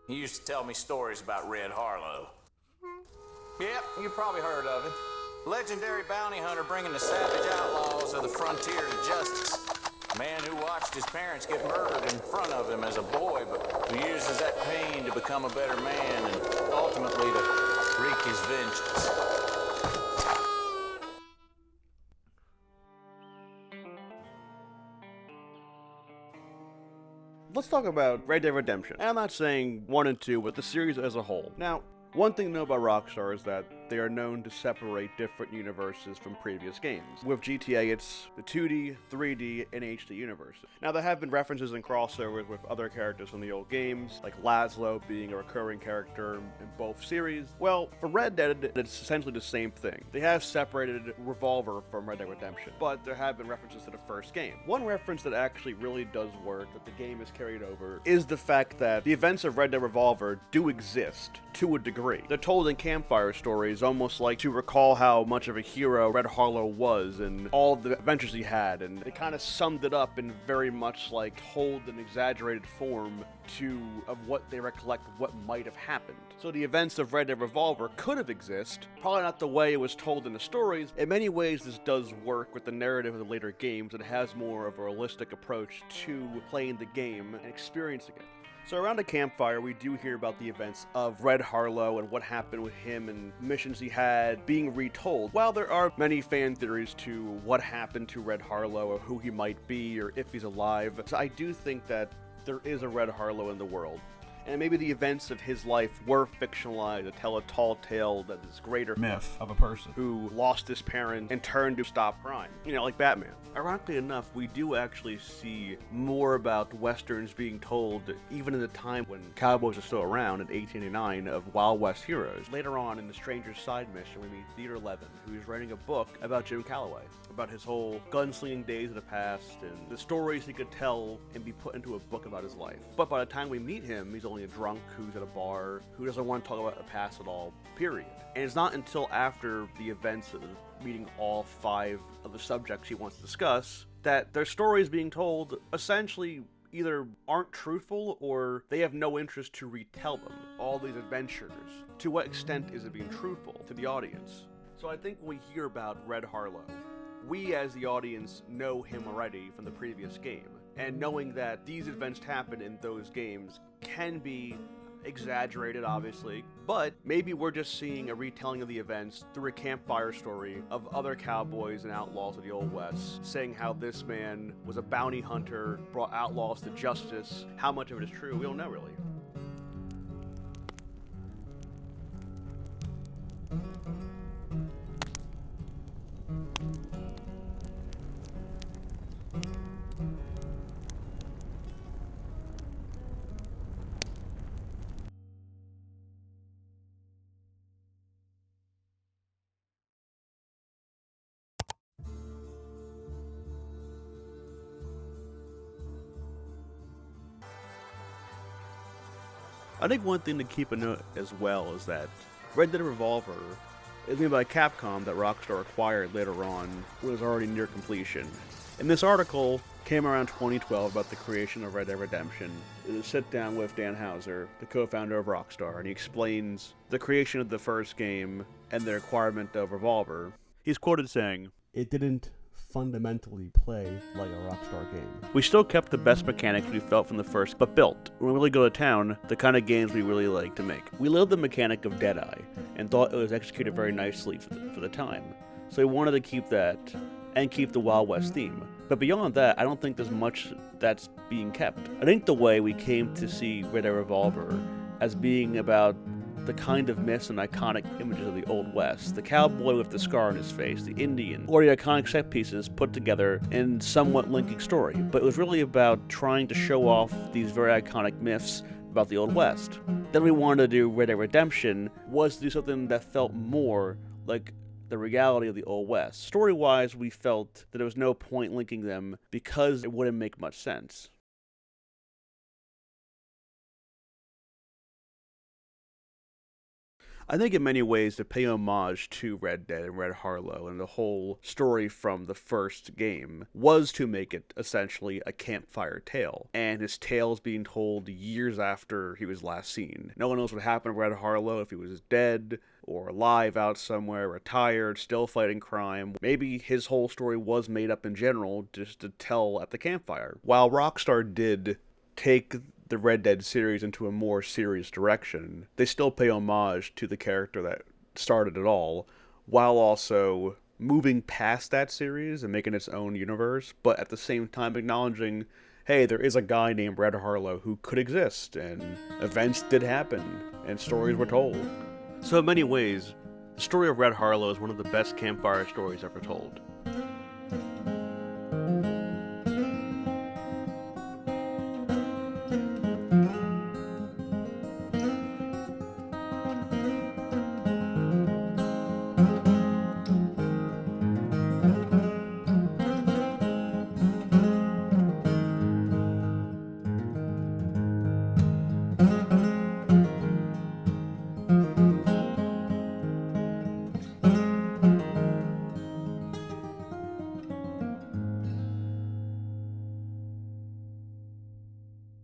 He used to tell me stories about Red Harlow. Yep, you probably heard of him. Legendary bounty hunter bringing the savage outlaws of the frontier to justice. A man who watched his parents get murdered in front of him as a boy, but who uses that pain to become a better man and ultimately to wreak his vengeance. Let's talk about Red Dead Redemption. And I'm not saying 1 and 2, but the series as a whole. Now, one thing to know about Rockstar is that they are known to separate different universes from previous games. With GTA, it's the 2D, 3D, and HD universes. Now, there have been references and crossovers with other characters from the old games, like Laszlo being a recurring character in both series. Well, for Red Dead, it's essentially the same thing. They have separated Revolver from Red Dead Redemption, but there have been references to the first game. One reference that actually really does work, that the game is carried over, is the fact that the events of Red Dead Revolver do exist to a degree. They're told in Campfire stories, almost like to recall how much of a hero Red Harlow was and all the adventures he had, and they kind of summed it up in very much like told an exaggerated form of what they recollect what might have happened. So the events of Red Dead Revolver could have existed, probably not the way it was told in the stories. In many ways, this does work with the narrative of the later games. It has more of a realistic approach to playing the game and experiencing it. So around a campfire, we do hear about the events of Red Harlow and what happened with him and missions he had being retold. While there are many fan theories to what happened to Red Harlow or who he might be or if he's alive, so I do think that there is a Red Harlow in the world. And maybe the events of his life were fictionalized to tell a tall tale that this greater myth of a person who lost his parent and turned to stop crime. You know, like Batman. Ironically enough, we do actually see more about Westerns being told, even in the time when cowboys are still around in 1889, of Wild West heroes. Later on in the Stranger's Side mission, we meet Theodore Levin, who is writing a book about Jim Calloway, about his whole gunslinging days of the past and the stories he could tell and be put into a book about his life. But by the time we meet him, he's only a drunk who's at a bar, who doesn't want to talk about the past at all, period. And it's not until after the events of meeting all 5 of the subjects he wants to discuss that their stories being told essentially either aren't truthful or they have no interest to retell them. All these adventures. To what extent is it being truthful to the audience? So I think when we hear about Red Harlow, we as the audience know him already from the previous game. And knowing that these events happen in those games can be exaggerated, obviously, but maybe we're just seeing a retelling of the events through a campfire story of other cowboys and outlaws of the Old West, saying how this man was a bounty hunter, brought outlaws to justice. How much of it is true, we don't know really. I think one thing to keep a note as well is that Red Dead Revolver is made by Capcom that Rockstar acquired later on when it was already near completion. And this article came around 2012 about the creation of Red Dead Redemption. It was a sit down with Dan Houser, the co-founder of Rockstar, and he explains the creation of the first game and the requirement of Revolver. He's quoted saying, "It didn't fundamentally play like a Rockstar game. We still kept the best mechanics we felt from the first, but built, when we really go to town, the kind of games we really like to make. We loved the mechanic of Deadeye, and thought it was executed very nicely for the time. So we wanted to keep that, and keep the Wild West theme. But beyond that, I don't think there's much that's being kept. I think the way we came to see Red Dead Revolver as being about the kind of myths and iconic images of the Old West, the cowboy with the scar on his face, the Indian, or the iconic set pieces put together in somewhat linking story. But it was really about trying to show off these very iconic myths about the Old West. Then we wanted to do Red Dead Redemption was to do something that felt more like the reality of the Old West. Story-wise, we felt that there was no point linking them because it wouldn't make much sense. I think in many ways to pay homage to Red Dead and Red Harlow and the whole story from the first game was to make it essentially a campfire tale. And his tale is being told years after he was last seen. No one knows what happened to Red Harlow, if he was dead or alive out somewhere, retired, still fighting crime. Maybe his whole story was made up in general just to tell at the campfire. While Rockstar did take the Red Dead series into a more serious direction, they still pay homage to the character that started it all, while also moving past that series and making its own universe, but at the same time acknowledging, hey, there is a guy named Red Harlow who could exist, and events did happen, and stories were told. So in many ways, the story of Red Harlow is one of the best campfire stories ever told.